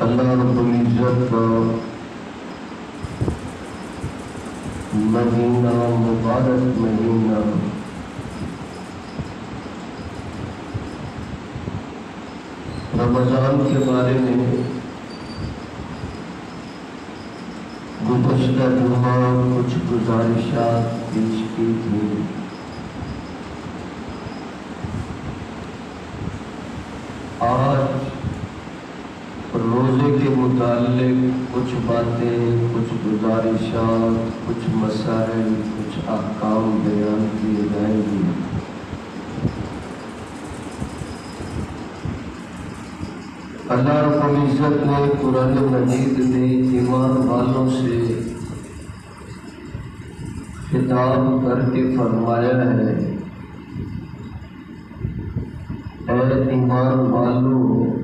اللہ رب العزت کا مہینہ مبارک مہینہ رمضان کے بارے میں گزشتہ جمعہ کچھ گزارشات پیش کی تھی۔ آج روزے کے متعلق کچھ باتیں، کچھ گزارشات، کچھ مسائل، کچھ احکام بیان کیے جائیں گے۔ اللہ رب العزت نے قرآن مجید میں ایمان والوں سے خطاب کر کے فرمایا ہے، اے ایمان والوں،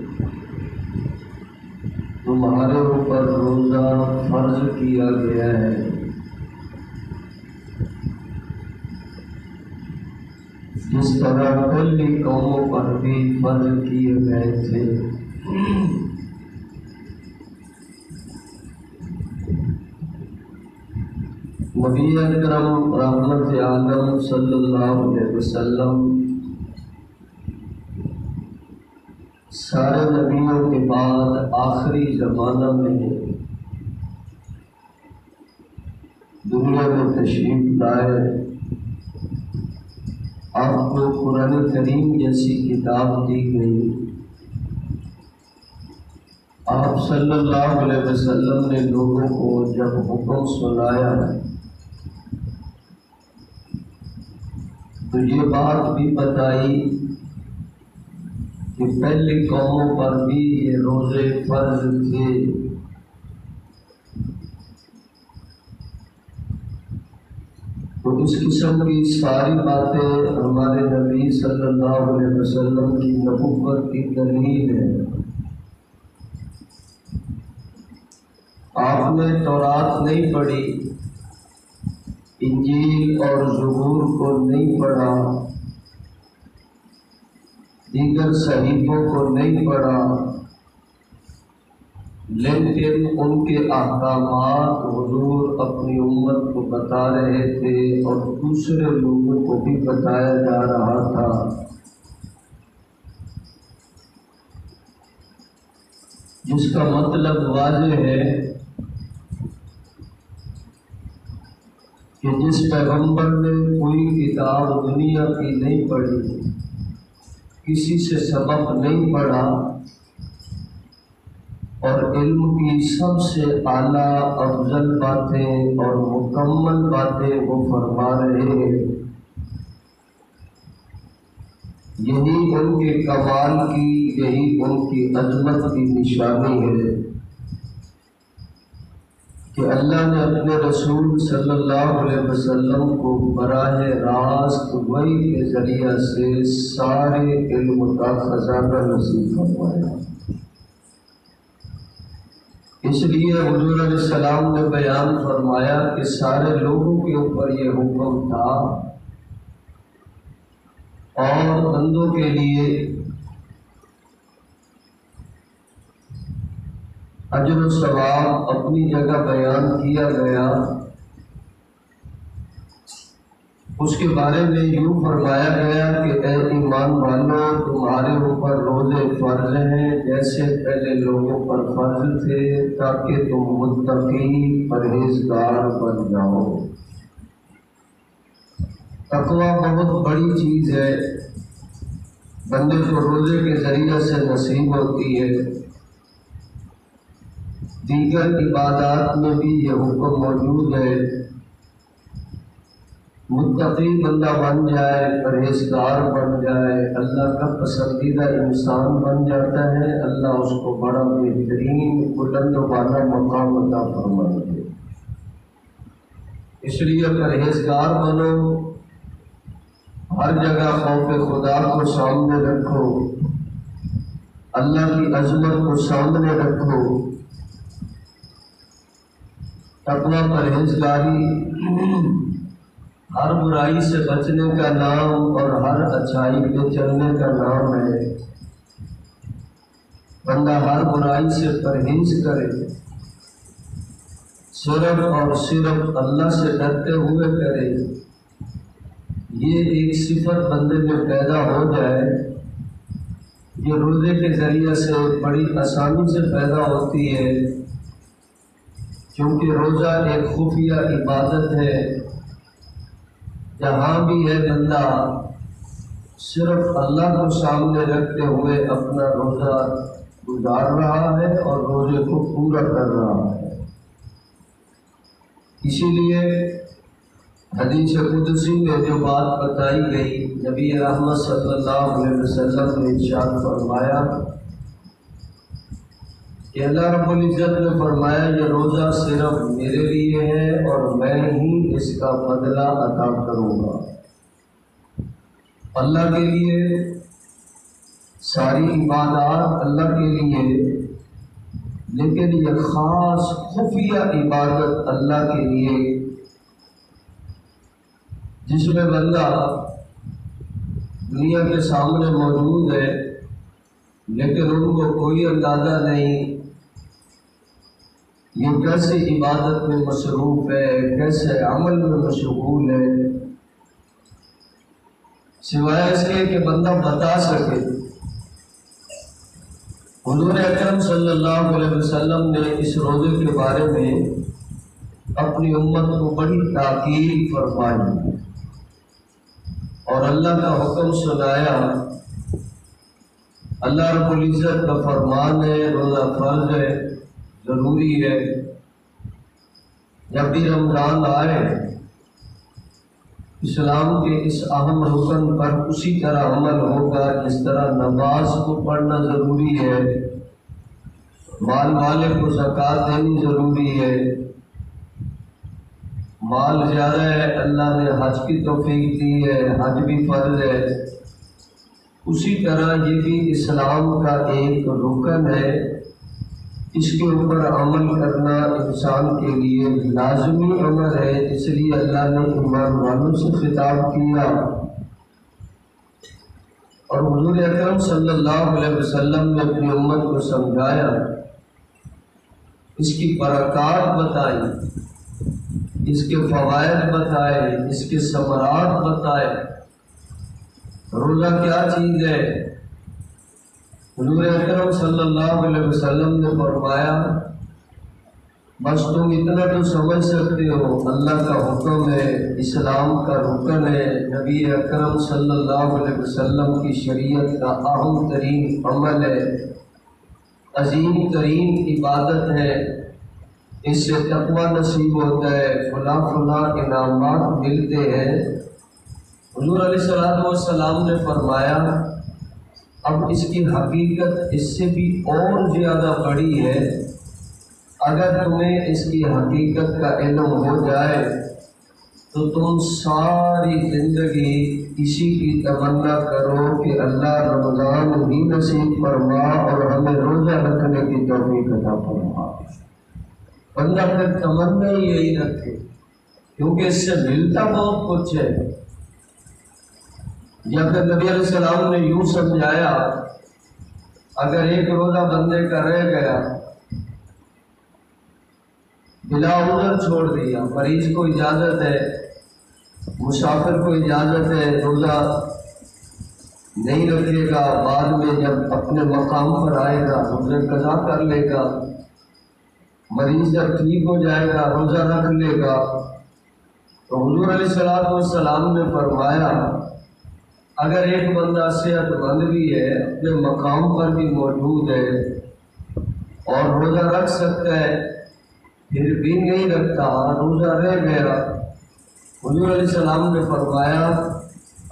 تمہارے اوپر روزہ فرض کیا گیا ہے۔ جس طرح کل قوموں پر بھی فرض کیے گئے تھے۔ نبی اکرم رحمت عالم صلی اللہ علیہ وسلم سارے نبیوں کے بعد آخری زمانہ میں دنیا میں تشریف لائے۔ آپ کو قرآن کریم جیسی کتاب دی گئی۔ آپ صلی اللہ علیہ وسلم نے لوگوں کو جب حکم سنایا تو یہ بات بھی بتائی کہ پہلی قوموں پر بھی یہ روزے فرض تھے۔ تو اس قسم کی ساری باتیں ہمارے نبی صلی اللہ علیہ وسلم کی نبوت کی دلیل ہے۔ آپ نے تورات نہیں پڑھی، انجیل اور زبور کو نہیں پڑھا، دیگر صحیفوں کو نہیں پڑھا، لیکن ان کے احکامات حضور اپنی امت کو بتا رہے تھے اور دوسرے لوگوں کو بھی بتایا جا رہا تھا۔ جس کا مطلب واضح ہے کہ جس پیغمبر نے کوئی کتاب دنیا کی نہیں پڑھی، کسی سے سبق نہیں پڑھا، اور علم کی سب سے اعلیٰ افضل باتیں اور مکمل باتیں وہ فرما رہے ہیں، یہی ان کے کمال کی، یہی ان کی عظمت کی نشانی ہے کہ اللہ نے اپنے رسول صلی اللہ علیہ وسلم کو براہ راست وحی کے ذریعہ سے سارے علم کا خزانہ نصیب فرمایا۔ اس لیے حضور علیہ السلام نے بیان فرمایا کہ سارے لوگوں کے اوپر یہ حکم تھا اور بندوں کے لیے اجر و ثواب اپنی جگہ بیان کیا گیا۔ اس کے بارے میں یوں فرمایا گیا کہ اے ایمان والوں، تمہارے اوپر روزے فرض ہیں جیسے پہلے لوگوں پر فرض تھے، تاکہ تم متقی پرہیزگار بن جاؤ۔ تقویٰ بہت بڑی چیز ہے، بندے کو روزے کے ذریعے سے نصیب ہوتی ہے۔ دیگر عبادات میں بھی یہ حکم موجود ہے، متقی بندہ بن جائے، پرہیزگار بن جائے، اللہ کا پسندیدہ انسان بن جاتا ہے، اللہ اس کو بڑا بہترین بلند و بالا مقام عطا فرمائے گے۔ اس لیے پرہیزگار بنو، ہر جگہ خوف خدا کو سامنے رکھو، اللہ کی عظمت کو سامنے رکھو۔ تقویٰ پرہیزگاری ہر برائی سے بچنے کا نام اور ہر اچھائی پہ چلنے کا نام ہے۔ بندہ ہر برائی سے پرہیز کرے، صرف اور صرف اللہ سے ڈرتے ہوئے کرے، یہ ایک صفت بندے میں پیدا ہو جائے، یہ روزے کے ذریعے سے بڑی آسانی سے پیدا ہوتی ہے، کیونکہ روزہ ایک خفیہ عبادت ہے۔ جہاں بھی ہے بندہ صرف اللہ کو سامنے رکھتے ہوئے اپنا روزہ گزار رہا ہے اور روزے کو پورا کر رہا ہے۔ اسی لیے حدیث قدسی میں جو بات بتائی گئی، نبی رحمت صلی اللہ علیہ وسلم نے ارشاد فرمایا کہ اللہ رب العزت نے فرمایا یہ روزہ صرف میرے لیے ہے اور میں ہی اس کا بدلہ عطا کروں گا۔ اللہ کے لیے ساری عبادات اللہ کے لیے، لیکن یہ خاص خفیہ عبادت اللہ کے لیے، جس میں بندہ دنیا کے سامنے موجود ہے لیکن ان کو کوئی اندازہ نہیں یہ کیسے عبادت میں مصروف ہے، کیسے عمل میں مشغول ہے، سوائے اس کے کہ بندہ بتا سکے۔ حضور اکرم صلی اللہ علیہ وسلم نے اس روزے کے بارے میں اپنی امت کو بڑی تاکید فرمائی اور اللہ کا حکم سنایا۔ اللہ رب العزت کا فرمان ہے، روزہ فرض ہے، ضروری ہے۔ جب بھی رمضان آئے اسلام کے اس اہم رکن پر اسی طرح عمل ہوگا جس طرح نماز کو پڑھنا ضروری ہے، مال والے کو زکوٰۃ دینی ضروری ہے، مال زیادہ ہے اللہ نے حج کی توفیق دی ہے، حج بھی فرض ہے، اسی طرح یہ بھی اسلام کا ایک رکن ہے، اس کے اوپر عمل کرنا انسان کے لیے لازمی امر ہے۔ اس لیے اللہ نے ایمان والوں سے خطاب کیا اور حضور اکرم صلی اللہ علیہ وسلم نے اپنی امت کو سمجھایا، اس کی برکات بتائی، اس کے فوائد بتائے، اس کے ثمرات بتائے۔ روزہ کیا چیز ہے؟ حضور اکرم صلی اللہ علیہ وسلم نے فرمایا بس تم اتنا تو سمجھ سکتے ہو، اللہ کا حکم ہے، اسلام کا رکن ہے، نبی اکرم صلی اللہ علیہ وسلم کی شریعت کا اہم ترین عمل ہے، عظیم ترین عبادت ہے، اس سے تقویٰ نصیب ہوتا ہے، فلاں فلاں انعامات ملتے ہیں۔ حضور علیہ السلام نے فرمایا اب اس کی حقیقت اس سے بھی اور زیادہ بڑی ہے، اگر تمہیں اس کی حقیقت کا علم ہو جائے تو تم ساری زندگی اسی کی تمنا کرو کہ اللہ رمضان ہی نصیب فرما اور ہمیں روزہ رکھنے کی توفیق عطا فرما۔ بندہ پھر تمنا ہی یہی رکھے، کیونکہ اس سے ملتا بہت کچھ ہے۔ یا پھر نبی علیہ السلام نے یوں سمجھایا اگر ایک روزہ بندے کا رہ گیا، بلا عذر چھوڑ دیا، مریض کو اجازت ہے، مسافر کو اجازت ہے، روزہ نہیں رکھے گا، بعد میں جب اپنے مقام پر آئے گا روزے قضا کر لے گا، مریض جب ٹھیک ہو جائے گا روزہ رکھ لے گا۔ تو حضور علیہ السلام نے فرمایا اگر ایک بندہ صحت مند بھی ہے، اپنے مقام پر بھی موجود ہے اور روزہ رکھ سکتا ہے، پھر بھی نہیں رکھتا، روزہ رہ گیا، حضور علیہ السلام نے فرمایا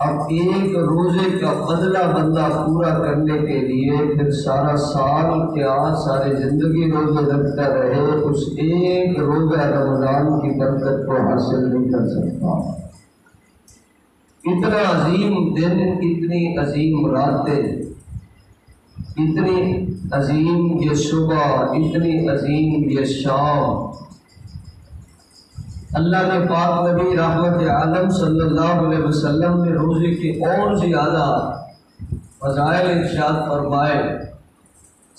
اب ایک روزے کا بدلہ بندہ پورا کرنے کے لیے پھر سارا سال کیا ساری زندگی روزے رکھتا رہے، اس ایک روزہ رمضان کی برکت کو حاصل نہیں کر سکتا۔ اتنا عظیم دن، اتنی عظیم راتیں، اتنی عظیم یہ صبح، اتنی عظیم یہ شام، اللہ نے پاک نبی رحمت عالم صلی اللہ علیہ وسلم نے روزے کے اور زیادہ فضائل ارشاد فرمائے۔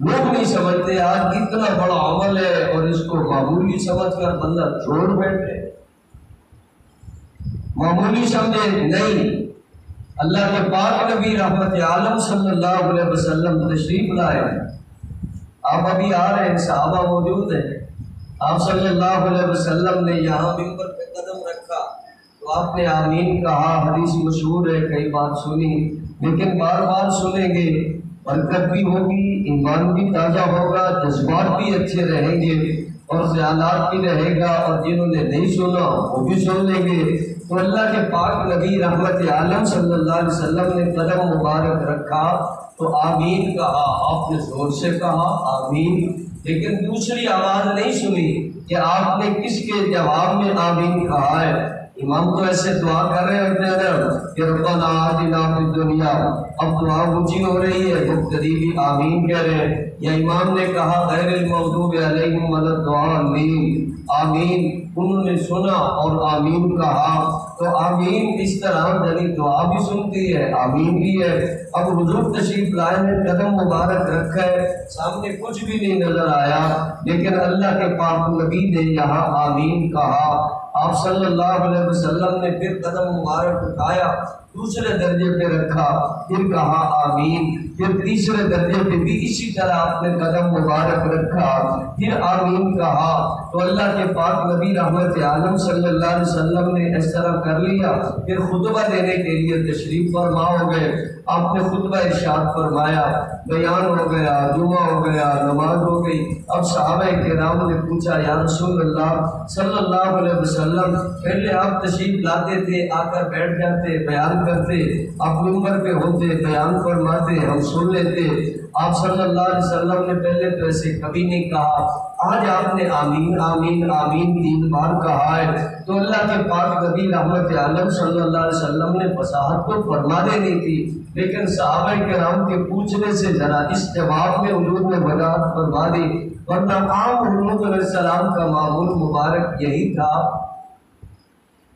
لوگ نہیں سمجھتے آج کتنا بڑا عمل ہے اور اس کو معمولی سمجھ کر بندہ چھوڑ بیٹھے، معمولی سمجھے نہیں۔ اللہ کے پاک نبی رحمت عالم صلی اللہ علیہ وسلم تشریف لائے، آپ ابھی آ رہے ہیں، صحابہ موجود ہیں، آپ صلی اللہ علیہ وسلم نے یہاں منبر پہ قدم رکھا تو آپ نے آمین کہا، حدیث مشہور ہے، کئی بات سنی لیکن بار بار سنیں گے، برکت بھی ہوگی، ایمان بھی تازہ ہوگا، جذبات بھی اچھے رہیں گے اور خیالات بھی رہے گا، اور جنہوں نے نہیں سنا وہ بھی سن لیں گے۔ تو اللہ کے پاک نبی رحمت عالم صلی اللہ علیہ وسلم نے قدم مبارک رکھا تو آمین کہا، آپ نے زور سے کہا آمین، لیکن دوسری آواز نہیں سنی کہ آپ نے کس کے جواب میں آمین کہا ہے۔ امام تو ایسے دعا کر رہے ہوتے ہیں کہ ربنا آتنا فی الدنیا، اب دعا اونچی ہو رہی ہے، مقتدی بھی آمین کہہ رہے ہیں، یا امام نے کہا غیر المغضوب علیہم ولا الضالین، آمین، انہوں نے سنا اور آمین کہا، تو آمین اس طرح یعنی دعا بھی سنتی ہے، آمین بھی ہے۔ اب حضور تشریف لائے نے قدم مبارک رکھا ہے، سامنے کچھ بھی نہیں نظر آیا، لیکن اللہ کے پاک نبی نے یہاں آمین کہا۔ آپ صلی اللہ علیہ وسلم نے پھر قدم مبارک اٹھایا، دوسرے درجے پہ رکھا، پھر کہا آمین، پھر تیسرے درجے پہ بھی اسی طرح آپ نے قدم مبارک رکھا، پھر آمین کہا۔ تو اللہ کے پاک نبی رحمت عالم صلی اللہ علیہ وسلم نے اس طرح کر لیا، پھر خطبہ دینے کے لیے تشریف فرما ہو گئے۔ آپ نے خطبہ ارشاد فرمایا، بیان ہو گیا، جمعہ ہو گیا، نماز ہو گئی۔ اب صحابہ کرام نے پوچھا یا رسول اللہ صلی اللہ علیہ وسلم، پہلے آپ تشریف لاتے تھے، آ کر بیٹھ جاتے، بیان کرتے، آپ منبر پہ ہوتے، بیان فرماتے، ہم سن لیتے، آپ صلی اللہ علیہ وسلم نے پہلے تو ایسے کبھی نہیں کہا، آج آپ نے آمین آمین آمین 3 بار کہا ہے۔ تو اللہ کے پاک نبی رحمت عالم صلی اللہ علیہ وسلم نے وضاحت تو فرما دینی تھی، لیکن صحابہ کرام کے پوچھنے سے ذرا اس جواب میں حضور نے وضاحت فرما دی، ورنہ عام حضور علیہ السلام کا معمول مبارک یہی تھا،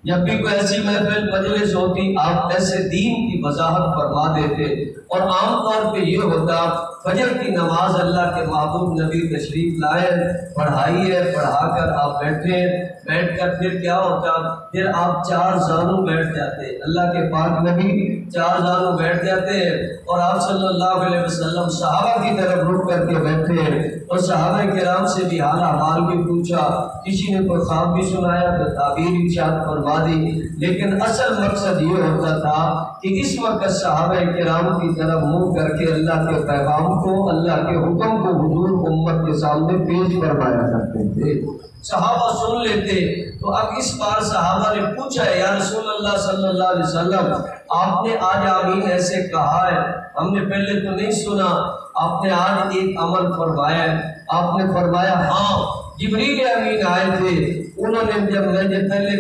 جب بھی کوئی ایسی محفل مجلس ہوتی آپ ایسے دین کی وضاحت فرما دیتے، اور عام طور پہ یہ ہوتا فجر کی نماز اللہ کے محبوب نبی تشریف لائے، پڑھائی ہے، پڑھا کر آپ بیٹھے، بیٹھ کر پھر کیا ہوتا، پھر آپ 4 زانوں بیٹھ جاتے، اللہ کے پاک نبی 4 زانوں بیٹھ جاتے ہیں، اور آپ صلی اللہ علیہ وسلم صحابہ کی طرف رک کر کے بیٹھے ہیں، اور صحابہ کرام سے بھی حال احوال بھی پوچھا، کسی نے کوئی خواب بھی سنایا تو تعبیر ارشاد فرما دی، لیکن اصل مقصد یہ ہوتا تھا کہ اس وقت صحابہ کرام کی طرف منہ کر کے اللہ کے پیغام کو، اللہ کے حکم کو حضور امت کے سامنے پیش فرمایا کرتے تھے، صحابہ سن لیتے۔ تو اب اس بار صحابہ نے پوچھا یا رسول اللہ صلی اللہ علیہ وسلم، آپ نے آج آمین ایسے کہا ہے، ہم نے پہلے تو نہیں سنا، آپ نے آج ایک عمل فرمایا ہے، آپ نے فرمایا ہاں جبریل امین آئے تھے، انہوں نے جب میں پہلے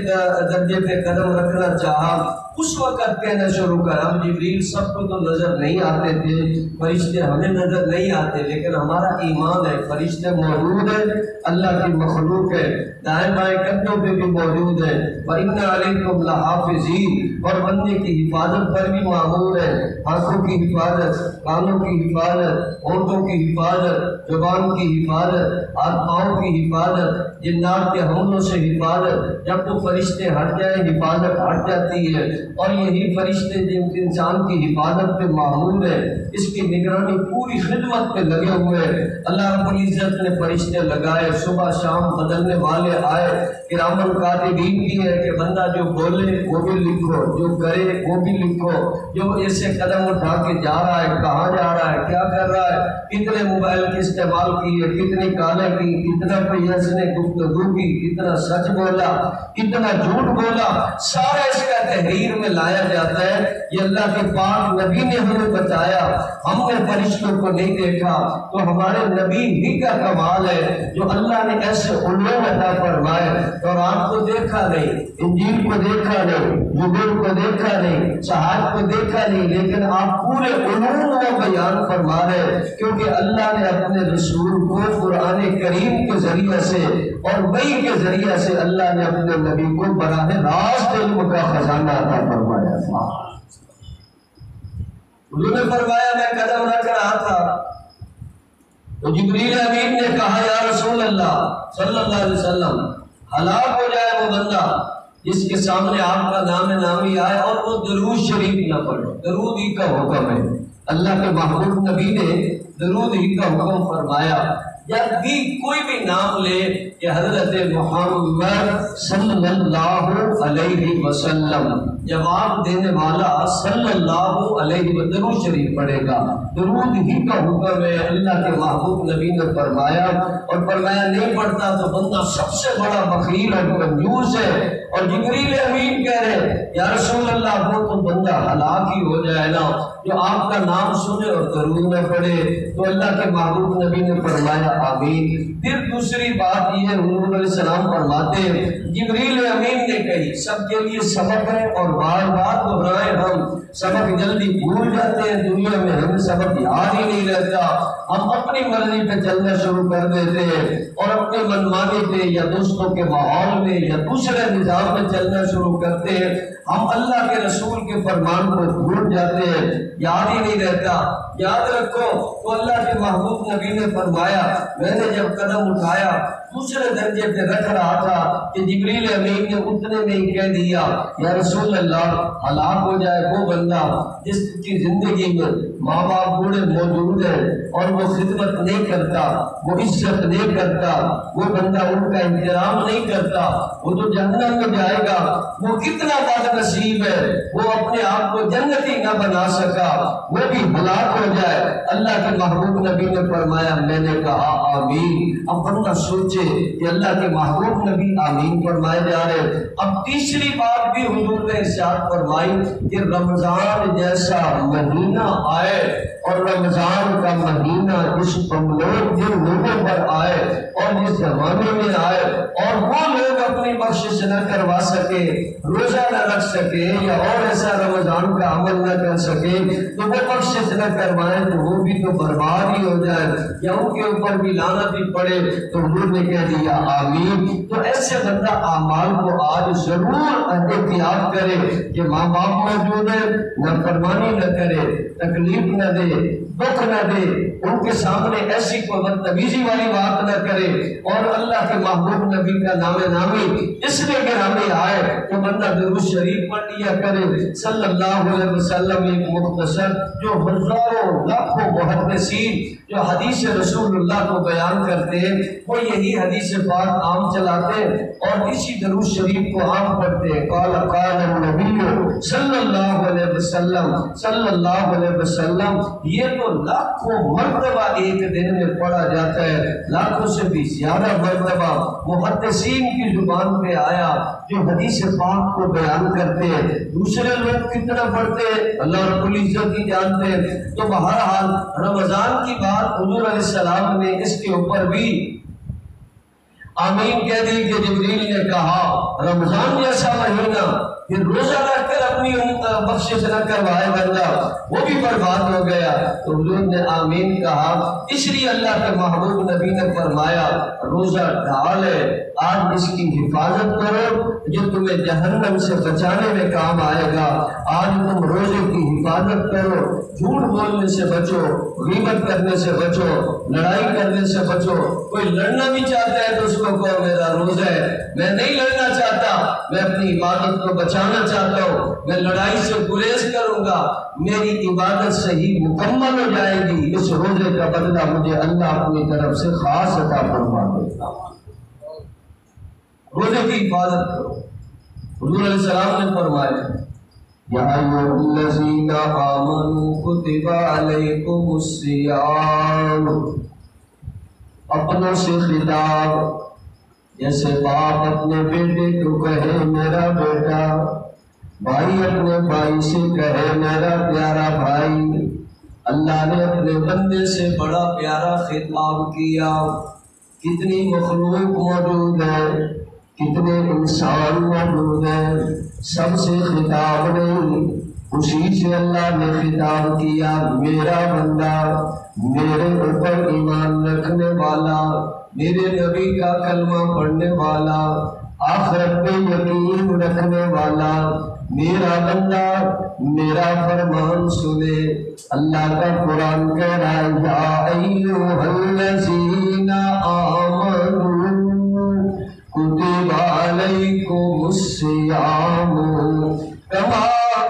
درجے پہ قدم رکھنا چاہا اس وقت کہنا شروع کر، ہم جبریل سب کو تو نظر نہیں آتے تھے، فرشتے ہمیں نظر نہیں آتے، لیکن ہمارا ایمان ہے فرشتے موجود ہیں، اللہ کی مخلوق ہے، دائیں بائیں کندھوں پہ بھی موجود ہے، وَإِنَّ عَلَيْكُمْ لَحَافِظِينَ، اور بندے کی حفاظت پر بھی معمول ہے، آنکھوں کی حفاظت، کانوں کی حفاظت، ہونٹوں کی حفاظت، زبان کی حفاظت، آتماؤں کی حفاظت، جنات کے حملوں سے حفاظت، جب تو فرشتے ہٹ جائیں حفاظت ہٹ جاتی ہے، اور یہی فرشتے جن انسان کی حفاظت پہ معمول ہے، اس کی نگرانی پوری خدمت پہ لگے ہوئے، اللہ رب العزت نے فرشتے لگائے، صبح شام بدلنے والے آئے، کرامن کاتبین بھی ہے کہ بندہ جو بولے وہ بھی لکھو، جو کرے وہ بھی لکھو، جو ایسے قدم اٹھا کے جا رہا ہے، کہاں جا رہا ہے، کیا کر رہا ہے، کتنے موبائل کے استعمال کیے، کتنی کالیں کی، کتنا پیس نے گفتگو کی، کتنا سچ بولا، کتنا جھوٹ بولا، سارا اس کا تحریر میں لایا جاتا ہے۔ یہ اللہ کے پاک نبی نے ہمیں بتایا، ہم نے فرشتوں کو نہیں دیکھا، تو ہمارے نبی ہی کا کمال ہے جو اللہ نے ایسے علوم عطا فرمائے، قرآن کو دیکھا نہیں، انجیل کو دیکھا نہیں، زبور کو دیکھا نہیں، صحائف کو دیکھا نہیں، لیکن آپ پورے علوم کو بیان فرما رہے، کیونکہ اللہ نے اپنے رسول کو قرآن کریم کے ذریعے سے اور وحی کے ذریعے سے اللہ نے اپنے نبی کو براہ راست علم کا خزانہ عطا فرمایا تھا۔ انہوں نے فرمایا میں قدم رکھ رہا تھا، تو جبریل امین نے کہا یا رسول اللہ صلی اللہ علیہ وسلم ہلاک ہو جائے وہ بندہ جس کے سامنے آپ کا نام نامی آئے اور وہ درود شریف نہ پڑھے۔ درود ہی کا حکم ہے، اللہ کے محبوب نبی نے درود ہی کا حکم فرمایا۔ جب بھی کوئی بھی نام لے کہ حضرت محمد صلی اللہ علیہ وسلم، جواب دینے والا صلی اللہ علیہ وسلم درود شریف پڑھے گا۔ درود ہی کا حکم ہے، اللہ کے محبوب نبی نے فرمایا، اور فرمایا نہیں پڑھتا تو بندہ سب سے بڑا بخیل اور کنجوس ہے۔ اور جبریل امین کہہ رہے یا رسول اللہ وہ تو بندہ ہلاک ہی ہو جائے نا جو آپ کا نام سنے اور درود نہ پڑھے۔ تو اللہ کے محبوب نبی نے فرمایا آمین۔ پھر دوسری بات یہ حضور علیہ السلام فرماتے ہیں جبریل امین نے کہی، سب کے لیے سبق ہے اور بار بار دہرائیں، ہم سبق جلدی بھول جاتے ہیں، دنیا میں ہمیں سبق یاد ہی نہیں رہتا، ہم اپنی مرضی پہ چلنا شروع کر دیتے ہیں اور اپنے منمانی پہ یا دوستوں کے ماحول میں یا دوسرے نظام میں چلنا شروع کرتے ہیں، ہم اللہ کے رسول کے فرمان کو بھول جاتے ہیں، یاد ہی نہیں رہتا۔ یاد رکھو تو اللہ کے محبوب نبی نے فرمایا، میں نے جب قدم اٹھایا دوسرے درجے پہ رکھ رہا تھا کہ جبریل امین نے اتنے میں ہی کہہ دیا یا رسول اللہ ہلاک ہو جائے وہ بندہ جس کی زندگی میں ماں باپ بوڑھے موجود ہیں اور وہ خدمت نہیں کرتا، وہ عزت نہیں کرتا، وہ بندہ ان کا احترام نہیں کرتا، وہ تو جہنم میں جائے گا۔ وہ کتنا بد نصیب ہے، وہ اپنے آپ کو جنتی نہ بنا سکا، وہ بھی ہلاک ہو جائے۔ اللہ کے محبوب نبی نے فرمایا، میں نے کہا آمین۔ اب بندہ سوچے کہ اللہ کے محبوب نبی آمین فرمائے جا رہے۔ اب تیسری بات بھی حضور نے ارشاد فرمائی کہ رمضان جیسا مہینہ آئے اور رمضان کا مہینہ جس جن لوگوں پر آئے اور جس زمانے میں آئے اور وہ لوگ اپنی بخشش نہ کروا سکے، روزہ نہ رکھ سکے یا اور ایسا رمضان کا عمل نہ کر سکے تو وہ بخشش نہ کروائیں تو وہ بھی تو برباد ہی ہو جائے یا ان کے اوپر بھی لعنت بھی پڑے۔ تو حضور نے کہہ دیا آمین۔ تو ایسے بندہ اعمال کو آج ضرور احتیاط کرے کہ ماں باپ موجود ہے، نافرمانی نہ کرے، تکلیف نہ دے، دکھ نہ دے، ان کے سامنے ایسی کوئی بدتمیزی والی بات نہ کرے، اور اللہ کے محبوب نبی کا نام نامی اس لیے کہ ہمیں آئے تو بندہ درود شریف پڑھ لیا کرے صلی اللہ علیہ وسلم۔ ایک مختصر جو ہزاروں لاکھوں محدثین جو حدیث رسول اللہ کو بیان کرتے ہیں وہ یہی حدیث پاک عام چلاتے ہیں اور اسی درود شریف کو عام پڑھتے ہیں۔ قال النبی صلی اللہ علیہ وسلم صلی اللہ علیہ وسلم، یہ تو لاکھوں مرتبہ ایک دن میں پڑھا جاتا ہے، لاکھوں سے بھی زیادہ مرتبہ محدثین کی زبان پہ آیا جو حدیث پاک کو بیان کرتے ہیں۔ دوسرے لوگ کتنا پڑھتے ہیں اللہ رب العزت ہی جانتے ہیں۔ تو بہرحال رمضان کی بات حضور علیہ السلام نے اس کے اوپر بھی آمین کہہ دی کہ جبریل نے کہا رمضان جیسا مہینہ پھر روزہ رکھ کر اپنی بخشش نہ کروائے بندہ وہ بھی برباد ہو گیا۔ تو حضور نے آمین کہا، اس لیے اللہ کے محبوب نبی نے فرمایا روزہ ڈھال ہے، آج اس کی حفاظت کرو جو تمہیں جہنم سے بچانے میں کام آئے گا۔ آج تم روزے کی حفاظت کرو، جھوٹ بولنے سے بچو، غیبت کرنے سے بچو، لڑائی کرنے سے بچو۔ کوئی لڑنا بھی چاہتا ہے تو اس کو کہو میرا روزہ ہے، میں نہیں لڑنا چاہتا، میں اپنی عبادت کو بچانا چاہتا ہوں، میں لڑائی سے گریز کروں گا، میری عبادت صحیح مکمل ہو جائے گی، اس روزے کا بدلہ مجھے اللہ اپنی طرف سے خاص عطا فرما دے گا۔ روزے کی حفاظت کرو۔ حضور علیہ السلام نے فرمایا یا ایھا الذین آمنوا کتب علیکم الصیام، اپنوں سے خطاب، جیسے باپ اپنے بیٹے کو کہے میرا بیٹا، بھائی اپنے بھائی سے کہے میرا پیارا بھائی۔ اللہ نے اپنے بندے سے بڑا پیارا خطاب کیا۔ کتنی مخلوق موجود ہے، کتنے انسان موجود ہیں، سب سے خطاب نہیں، اسی سے اللہ نے خطاب کیا میرا بندہ، میرے اوپر ایمان رکھنے والا، میرے نبی کا کلمہ پڑھنے والا، آخرت پہ یقین رکھنے والا، میرا بندہ میرا فرمان سنے۔ اللہ کا قرآن کہہ رہا ہے یا ایھا الذین آمنوا کتب علیکم الصیام کما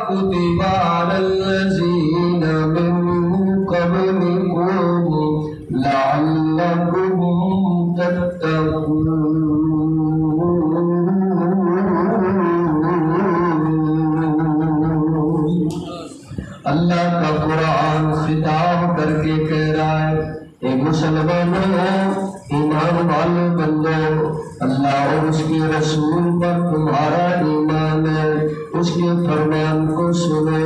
کتب علی الذین من قبلکم لعلکم تتقون۔ اللہ کا قرآن خطاب کر کے کہہ رہا ہے اے مسلمانوں، ایمان والے بندو، اللہ اور اس کے رسول پر تمہارا ایمان ہے، اس کے فرمان کو سنو۔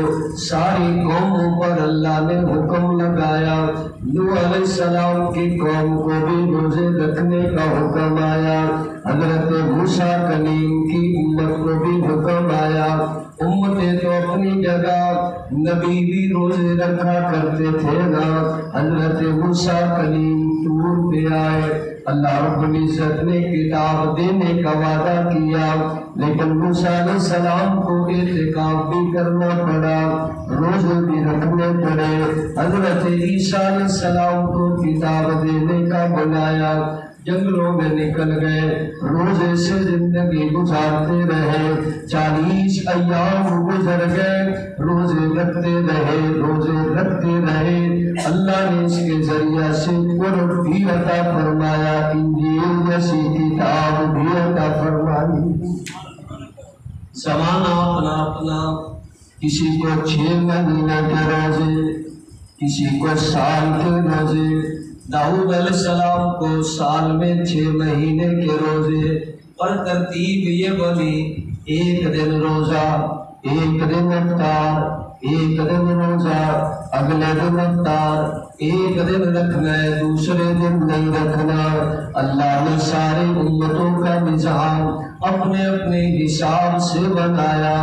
ساری قوموں پر اللہ نے حکم لگایا، نوح علیہ السلام کی قوم کو بھی روزے رکھنے کا حکم آیا، حضرت موسیٰ کلیم کی امت کو بھی حکم آیا۔ امتیں تو اپنی جگہ، نبی بھی روزے رکھا کرتے تھے نا۔ حضرت موسیٰ کلیم طور پہ آئے، اللہ رب العزت نے کتاب دینے کا وعدہ کیا، لیکن موسیٰ علیہ السلام کو اعتکاف بھی کرنا پڑا، روزے بھی رکھنے پڑے۔ حضرت عیسیٰ علیہ السلام کو کتاب دینے کا بنایا، جنگلوں میں نکل گئے، روزے سے زندگی گزارتے رہے، 40 ایام گزر گئے، روزے رکھتے رہے، روزے رکھتے رہے۔ اللہ نے اس کے ذریعہ سے قرآن بھی عطا فرمایا، انجیل جیسی کتاب بھی عطا فرمائی۔ زمانہ اپنا اپنا، کسی کو 6 مہینے کے روزے، کسی کو سال کے روزے۔ داؤد علیہ السلام کو سال میں 6 مہینے کے روزے، اور ترتیب یہ بنی، 1 دن روزہ، 1 دن افطار، 1 دن روزہ، اگلے دن افطار، 1 دن رکھنا ہے، دوسرے دن نہیں رکھنا۔ اللہ نے ساری امتوں کا نظام اپنے اپنے حساب سے بنایا۔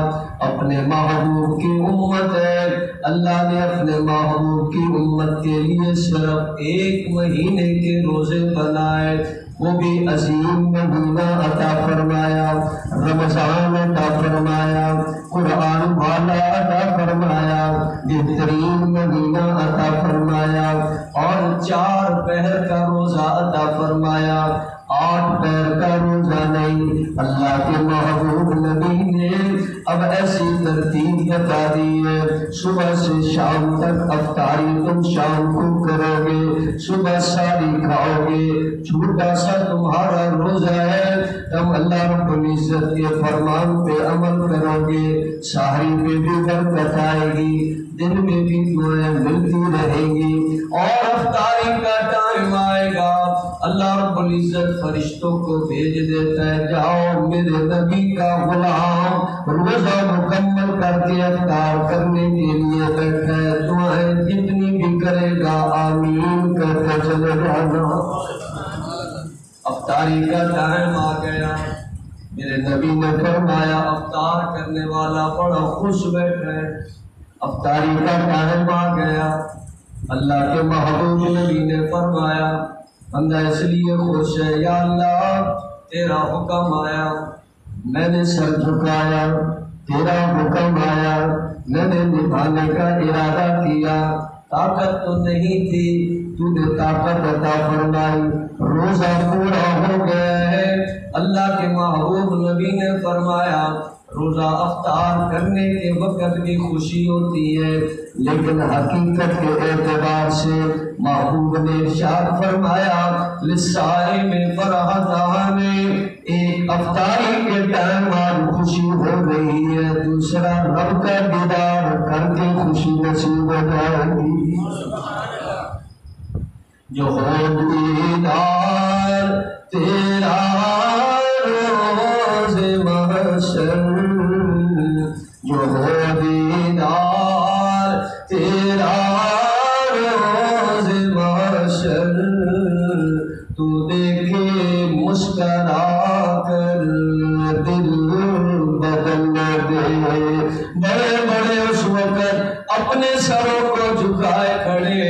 اپنے محبوب کی امت ہے، اللہ نے اپنے محبوب کی امت کے لیے صرف 1 مہینے کے روزے بنائے، وہ بھی عظیم مہینہ عطا فرمایا، رمضان عطا فرمایا، قرآن والا عطا فرمایا، بہترین مہینہ عطا فرمایا، اور 4 پہر کا روزہ عطا فرمایا، 8 پہر کا روزہ نہیں۔ اللہ کے محبوب نبی نے اب ایسی ترتیب بتا دی ہے، صبح سے شام تک افطاری تم شام کو کرو گے، صبح ساری کھاؤ گے، چھوٹا سا تمہارا روزہ ہے، تم اللہ رب العزت کے فرمان پہ عمل کرو گے، سحری پہ بھی برکت آئے گی، دن میں بھی دعائیں ملتی رہیں گی، اور افطاری کا ٹائم آئے گا، اللہ رب العزت فرشتوں کو بھیج دیتا ہے، جاؤ میرے نبی کا غلام روزہ مکمل کر کے افطار کرنے کے لیے بیٹھا ہے، دعائیں جتنی بھی کرے گا آمین کہتے چلے جانا۔ افطاری کا ٹائم آ گیا، میرے نبی نے فرمایا افطار کرنے والا بڑا خوش بیٹھا ہے۔ افطاری کا ٹائم آ گیا، اللہ کے محبوب نبی نے فرمایا بندہ اس لیے خوش ہے، یا اللہ تیرا حکم آیا، میں نے سر جھکایا، تیرا حکم آیا، میں نے نبھانے کا ارادہ کیا، طاقت تو نہیں تھی، تو نے طاقت عطا فرمائی، روزہ پورا ہو گیا ہے۔ اللہ کے محبوب نبی نے فرمایا روزہ افطار کرنے کے وقت بھی خوشی ہوتی ہے، لیکن حقیقت کے اعتبار سے محبوب نے ارشاد فرمایا للصائم فرحتان، ایک افطاری کے ٹائم آج خوشی ہو رہی ہے، دوسرا رب کا دیدار کر کے خوشی نصیب ہو جائے گی۔ جو ہو دیدار تیرا روز محشر، جو ہو دیدار تیرا روز محشر، تو دیکھے مسکرا کر دل بدل دے۔ بڑے بڑے اس وقت اپنے سروں کو جھکائے کھڑے،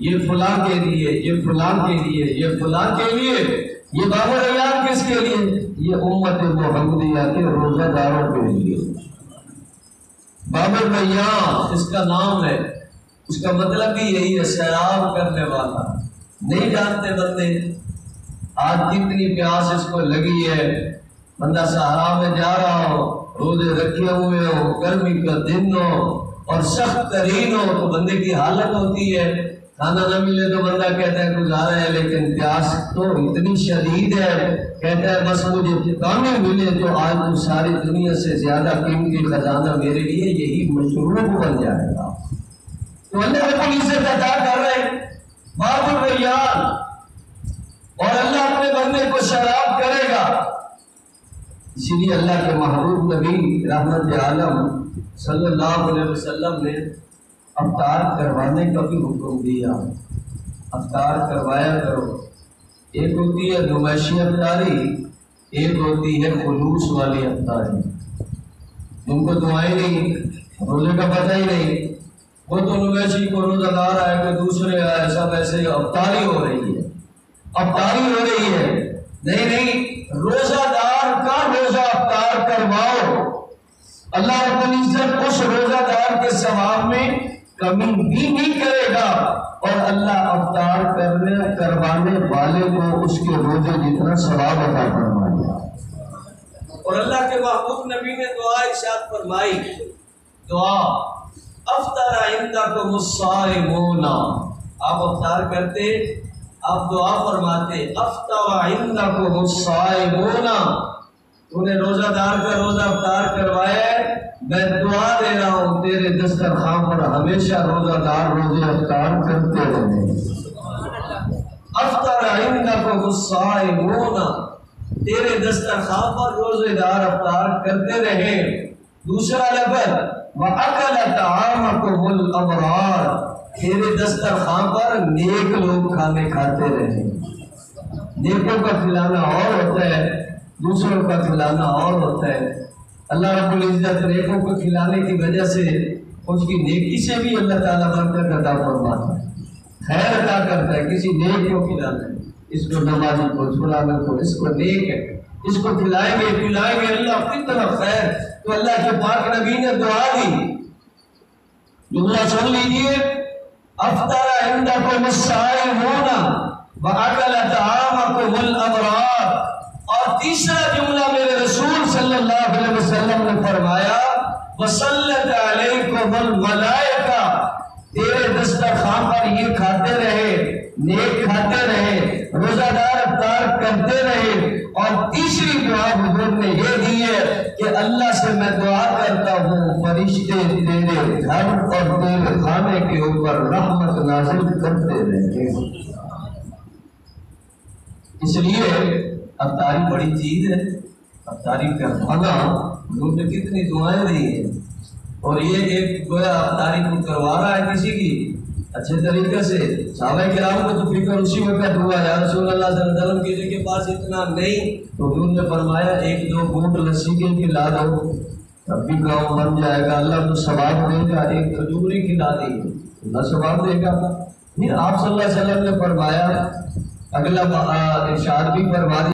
یہ فلاں کے لیے، یہ فلاں کے لیے، یہ فلاں کے لیے، یہ باب ریان کس کے لیے؟ یہ امت محمدیہ کے روزہ داروں کے لیے۔ باب ریان اس کا نام ہے، اس کا مطلب بھی یہی ہے، سیراب کرنے والا۔ نہیں جانتے بندے آج کتنی پیاس اس کو لگی ہے، بندہ صحرا میں جا رہا ہو، روزے رکھے ہوئے ہو، گرمی کا دن ہو اور سخت ترین ہو تو بندے کی حالت ہوتی ہے، کھانا نہ ملے تو بندہ کہتا ہے گزارا ہے، لیکن پیاس تو اتنی شدید ہے، کہتا ہے بس مجھے کھانے ملے تو آج تو ساری دنیا سے زیادہ قیمتی خزانہ میرے لیے یہی مشروب بن جائے گا۔ تو اللہ رب العزت عطا کر رہے ہیں باب الریان، اور اللہ اپنے بندے کو شراب کرے گا۔ اسی لیے اللہ کے محبوب نبی رحمت عالم صلی اللہ علیہ وسلم نے افطار کروانے کا بھی حکم دیا۔ افطار کروایا کرو، ایک ہوتی ہے نمائشی افطاری، ایک ہوتی ہے خلوص والی افطاری۔ جن کو دعائیں نہیں، روزے کا پتہ ہی نہیں، وہ تو نمائشی کو روزہ دار آئے کہ دوسرے آئے، سب ایسے افطاری ہو رہی ہے، افطاری ہو رہی ہے۔ نہیں نہیں، روزہ دار کا روزہ افطار کرواؤ، اللہ رب العزت اس روزہ دار کے ثواب میں کمی بھی نہیں کرے گا، اور اللہ افطار کروانے والے کو اس کے روزے جتنا ثواب عطا فرمائے گا۔ اور اللہ کے محبوب نبی نے دعا ارشاد فرمائی، دعا افطر عندکم الصائمون، آپ افطار کرتے، آپ دعا فرماتے افطر عندکم الصائمون، تو نے روزہ دار کا روزہ افطار کروایا ہے، میں دعا دے رہا ہوں تیرے دسترخوان پر ہمیشہ روزہ دار روزے افطار کرتے رہیں۔ افطر عندکم الصائمون، تیرے دسترخوان پر روزے دار افطار کرتے رہیں۔ دوسرا لفظ وَأَكَلَ طَعَامَكُمُ الْأَبْرَارُ، تیرے دسترخوان پر نیک لوگ کھانے کھاتے رہیں۔ نیکوں کا کھلانا اور ہوتا ہے، دوسروں کا کھلانا اور ہوتا ہے۔ اللہ رب العزت نیکوں کو کھلانے کی وجہ سے اس کی نیکی سے بھی اللہ تعالیٰ برکت عطا فرماتا ہے، خیر عطا کرتا ہے۔ کسی نیک کو کھلانا ہے، اس کو نمازی کو، فلاں کو، اس کو نیک ہے، اس کو کھلائیں گے پلائیں گے، اللہ کی طرف خیر۔ تو اللہ کے پاک نبی نے دعا دی، جملہ سن لیجیے، افطر عندکم الصائمون وَأَكَلَ طَعَامَكُمُ الْأَبْرَارُ، اور تیسرا جملہ میرے رسول صلی اللہ علیہ وسلم نے فرمایا وَصَلَّتْ عَلَيْكُمُ الْمَلَائِكَةُ، تیرے دسترخوان پر یہ کھاتے رہے، نیک کھاتے رہے، روزہ دار افطار کرتے رہے۔ اور تیسری دعا حضور نے یہ دی ہے کہ اللہ سے میں دعا کرتا ہوں فرشتے تیرے گھر اور تیرے خانے کے اوپر رحمت نازل کرتے رہے۔ اس لیے افطاری بڑی چیز ہے، افطاری کروانا حضور نے کتنی دعائیں دی ہیں، اور یہ ایک گویا افطاری کو کروا رہا ہے کسی کی اچھے طریقے سے۔ صحابہ کرام کو تو فکر اسی وقت ہوا، یا رسول اللہ صلی اللہ علیہ وسلم کسی کے پاس اتنا نہیں، تو حضور نے فرمایا ایک دو گھونٹ لسی کے کھلا دو، تب بھی کام بن جائے گا، اللہ کو ثواب دے گا۔ ایک کھجوری کھلا دی، اللہ ثواب دے گا۔ پھر آپ صلی اللہ علیہ وسلم نے فرمایا، اگلا ارشاد بھی فرما